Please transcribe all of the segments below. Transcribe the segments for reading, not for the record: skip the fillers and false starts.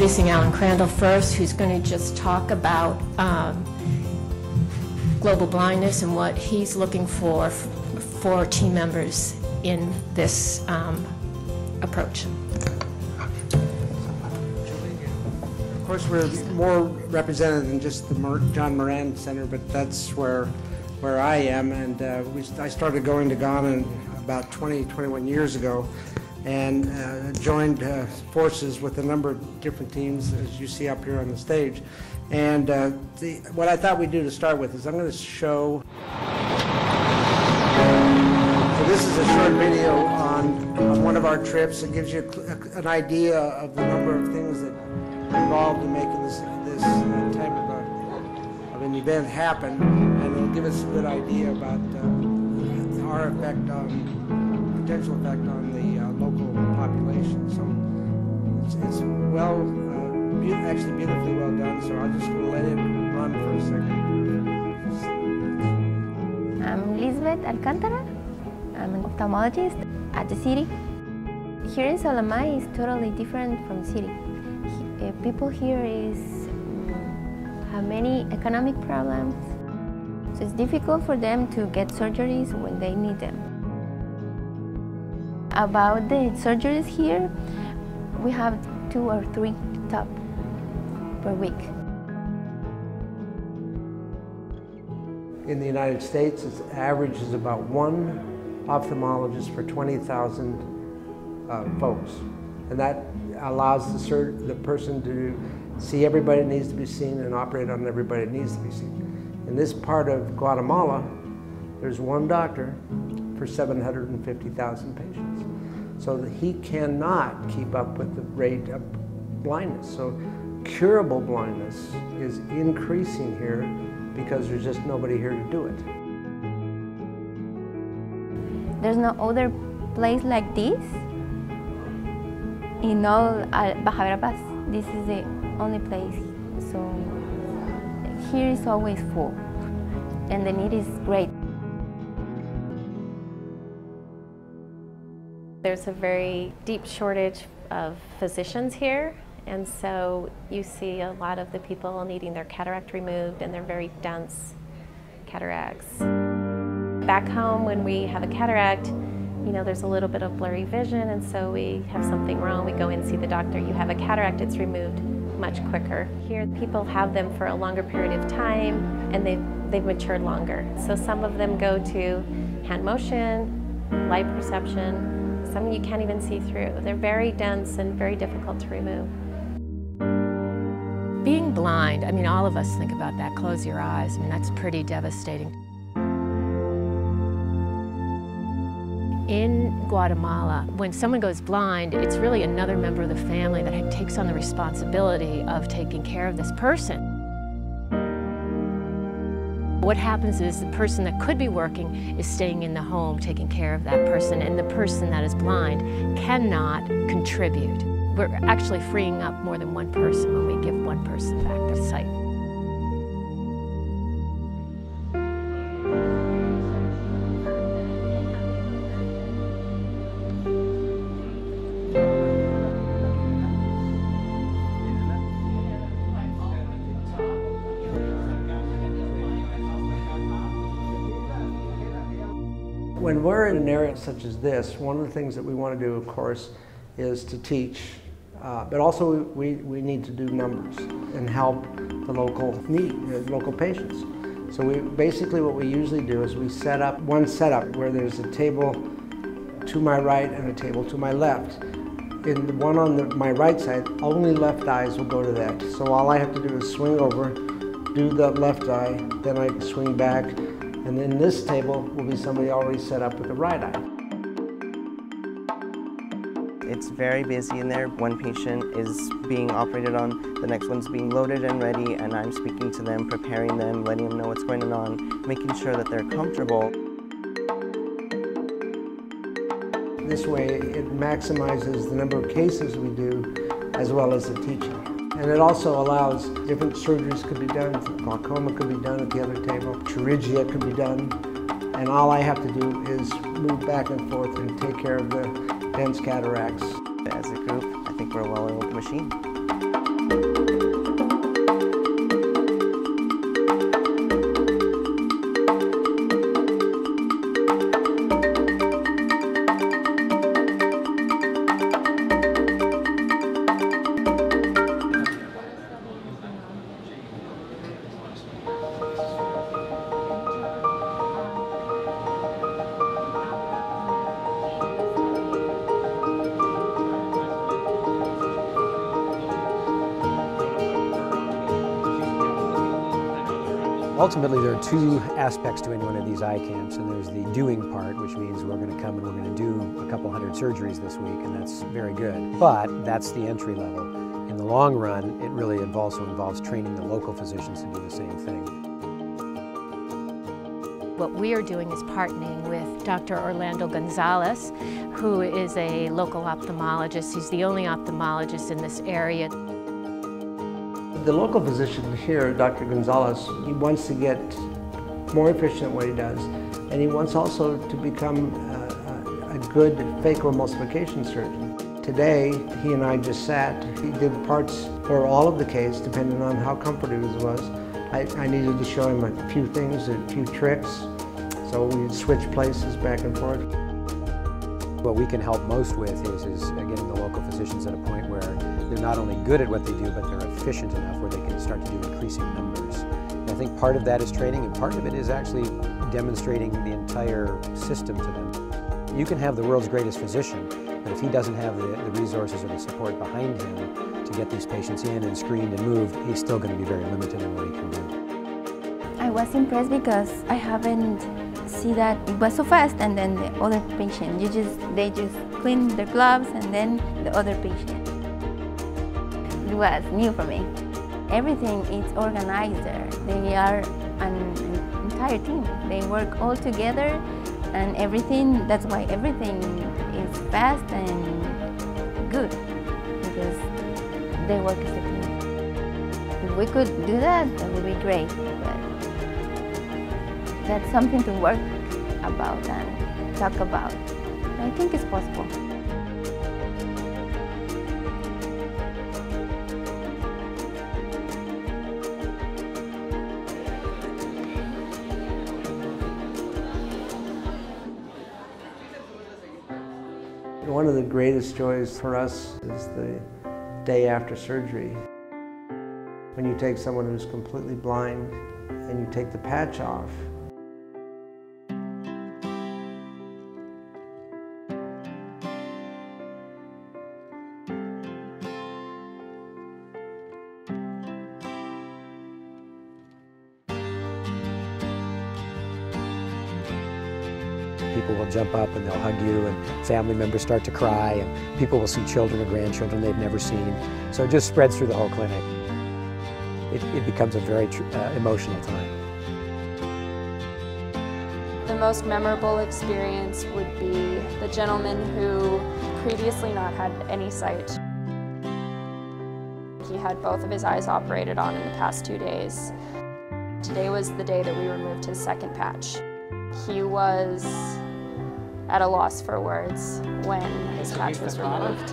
introducing Alan Crandall first, who's going to just talk about global blindness and what he's looking for team members in this approach. Of course, we're more represented than just the John Moran Center, but that's where I am. And I started going to Ghana about 21 years ago, and joined forces with a number of different teams, as you see up here on the stage. And what I thought we'd do to start with is I'm going to show. So this is a short video on one of our trips. It gives you an idea of the number of things that are involved in making this type of an event happen, and it'll give us a good idea about our effect potential effect on the local population. So it's actually beautifully well done, so I'll just let it run for a second. I'm Lisbeth Alcantara. I'm an ophthalmologist at the city. Here in Salamay is totally different from the city. People here have many economic problems, so it's difficult for them to get surgeries when they need them. About the surgeries here, we have 2 or 3 top per week. In the United States, its average is about 1 ophthalmologist for 20,000 folks. And that allows the person to see everybody that needs to be seen and operate on everybody that needs to be seen. In this part of Guatemala, there's 1 doctor for 750,000 patients. So that he cannot keep up with the rate of blindness. So curable blindness is increasing here because there's just nobody here to do it. There's no other place like this in all Baja Verapaz. This is the only place. So here is always full, and the need is great. There's a very deep shortage of physicians here, and so you see a lot of the people needing their cataract removed, and they're very dense cataracts. Back home, when we have a cataract, you know, there's a little bit of blurry vision, and so we have something wrong, we go in and see the doctor. You have a cataract, it's removed much quicker. Here, people have them for a longer period of time, and they've matured longer. So some of them go to hand motion, light perception. Some you can't even see through. They're very dense and very difficult to remove. Being blind, I mean, all of us think about that. Close your eyes. I mean, that's pretty devastating. In Guatemala, when someone goes blind, it's really another member of the family that takes on the responsibility of taking care of this person. What happens is the person that could be working is staying in the home taking care of that person, and the person that is blind cannot contribute. We're actually freeing up more than 1 person when we give 1 person back their sight. When we're in an area such as this, one of the things that we want to do, of course, is to teach, but also we need to do numbers and help the local patients. So basically what we usually do is we set up one setup where there's a table to my right and a table to my left. In the one on my right side, only left eyes will go to that. So all I have to do is swing over, do the left eye, then I swing back, and then this table will be somebody already set up with the right eye. It's very busy in there. One patient is being operated on, the next one's being loaded and ready, and I'm speaking to them, preparing them, letting them know what's going on, making sure that they're comfortable. This way it maximizes the number of cases we do as well as the teaching. And it also allows different surgeries could be done. Glaucoma could be done at the other table. Chirurgia could be done. And all I have to do is move back and forth and take care of the dense cataracts. As a group, I think we're a well-oiled machine. Ultimately, there are two aspects to any one of these eye camps, and there's the doing part, which means we're going to come and we're going to do a couple hundred surgeries this week, and that's very good. But that's the entry level. In the long run, it really also involves training the local physicians to do the same thing. What we are doing is partnering with Dr. Orlando Gonzalez, who is a local ophthalmologist. He's the only ophthalmologist in this area. The local physician here, Dr. Gonzalez, he wants to get more efficient at what he does, and he wants also to become a good phacoemulsification surgeon. Today, he and I just sat. He did parts or all of the case, depending on how comfortable he was. I needed to show him a few things, a few tricks, so we'd switch places back and forth. What we can help most with is getting the local physicians at a point where they're not only good at what they do, but they're efficient enough where they can start to do increasing numbers. And I think part of that is training, and part of it is actually demonstrating the entire system to them. You can have the world's greatest physician, but if he doesn't have the resources or the support behind him to get these patients in and screened and moved, he's still going to be very limited in what he can do. I was impressed because I haven't seen that it was so fast, and then the other patient, they just clean their gloves and then the other patient. It was new for me. Everything is organized there. They are an entire team. They work all together, and everything, that's why everything is fast and good, because they work as a team. If we could do that, that would be great. But that's something to work about and talk about. I think it's possible. One of the greatest joys for us is the day after surgery. When you take someone who's completely blind and you take the patch off. People will jump up and they'll hug you, and family members start to cry, and people will see children or grandchildren they've never seen. So it just spreads through the whole clinic. It becomes a very emotional time. The most memorable experience would be the gentleman who previously not had any sight. He had both of his eyes operated on in the past 2 days. Today was the day that we removed his second patch. He was at a loss for words when his patch was removed.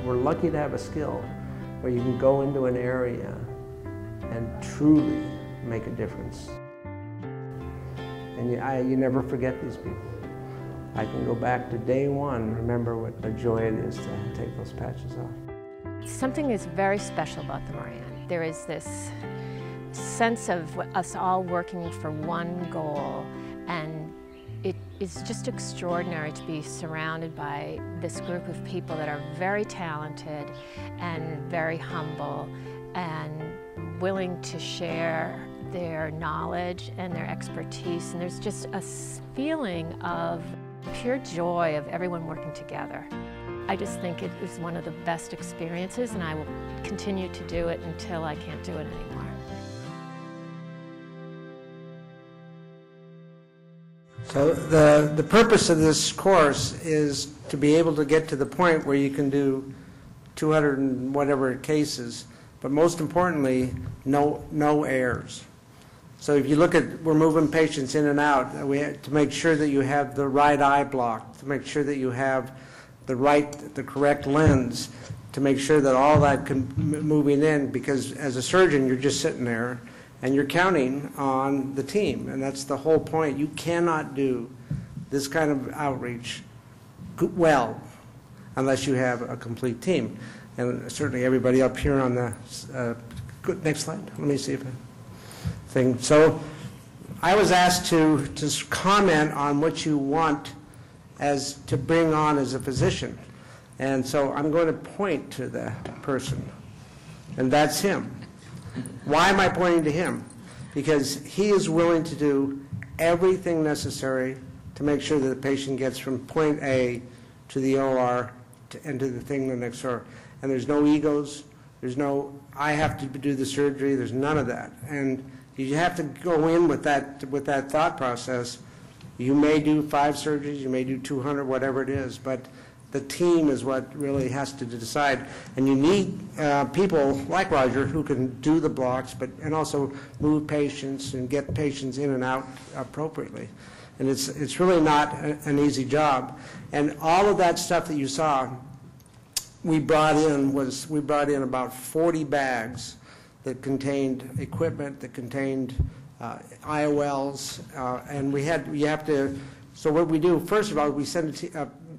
We're lucky to have a skill where you can go into an area and truly make a difference. And you never forget these people. I can go back to day one, remember what a joy it is to take those patches off. Something is very special about the Moran. There is this sense of us all working for one goal, and it is just extraordinary to be surrounded by this group of people that are very talented and very humble and willing to share their knowledge and their expertise. And there's just a feeling of pure joy of everyone working together. I just think it is one of the best experiences, and I will continue to do it until I can't do it anymore. So the purpose of this course is to be able to get to the point where you can do 200 and whatever cases, but most importantly, no errors. So if you look at, we're moving patients in and out, we have to make sure that you have the right eye block, to make sure that you have the correct lens, to make sure that all that moving in, because as a surgeon, you're just sitting there and you're counting on the team, and that's the whole point. You cannot do this kind of outreach well unless you have a complete team. And certainly everybody up here on the, next slide, let me see if thing. So I was asked to comment on what you want as to bring on as a physician. And so I'm going to point to the person, and that's him. Why am I pointing to him? Because he is willing to do everything necessary to make sure that the patient gets from point A to the OR and to the thing the next door. And there's no egos, there's no, I have to do the surgery, there's none of that. And you have to go in with that thought process. You may do 5 surgeries, you may do 200, whatever it is, but the team is what really has to decide. And you need people like Roger who can do the blocks, and also move patients and get patients in and out appropriately. And it's really not an easy job. And all of that stuff that you saw, we brought in about 40 bags that contained equipment, that contained IOLs, and so what we do, first of all, we send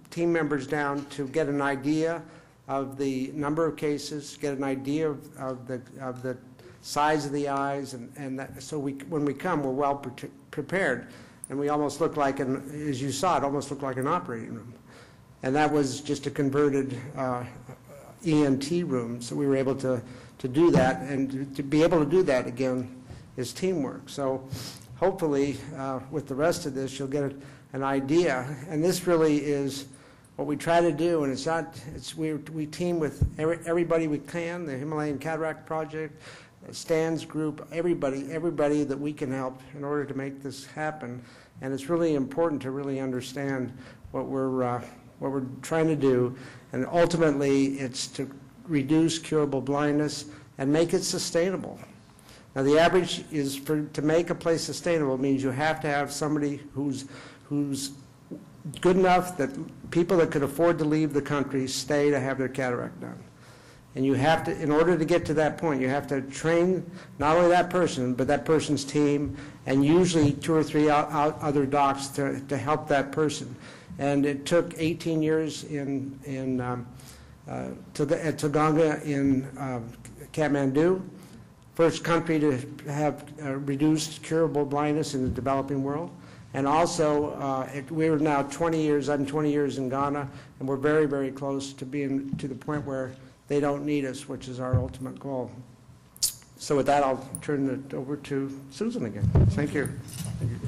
team members down to get an idea of the number of cases, get an idea of the size of the eyes, and that, so when we come, we're well prepared. And we almost look like, as you saw, it almost looked like an operating room. And that was just a converted ENT room, so we were able to do that, and to be able to do that, again, is teamwork. So hopefully, with the rest of this, you'll get an idea. And this really is what we try to do, and we team with everybody we can, the Himalayan Cataract Project, Stan's group, everybody that we can help in order to make this happen. And it's really important to really understand what we're trying to do. And ultimately, it's to reduce curable blindness and make it sustainable. Now, the average is to make a place sustainable means you have to have somebody who's good enough that people that could afford to leave the country stay to have their cataract done. And you have to, in order to get to that point, you have to train not only that person, but that person's team, and usually 2 or 3 other docs to help that person. And it took 18 years at Tuganga in Kathmandu, first country to have reduced curable blindness in the developing world. And also, we're now 20 years, I'm 20 years in Ghana, and we're very, very close to being to the point where they don't need us, which is our ultimate goal. So with that, I'll turn it over to Susan again. Thank you. Thank you.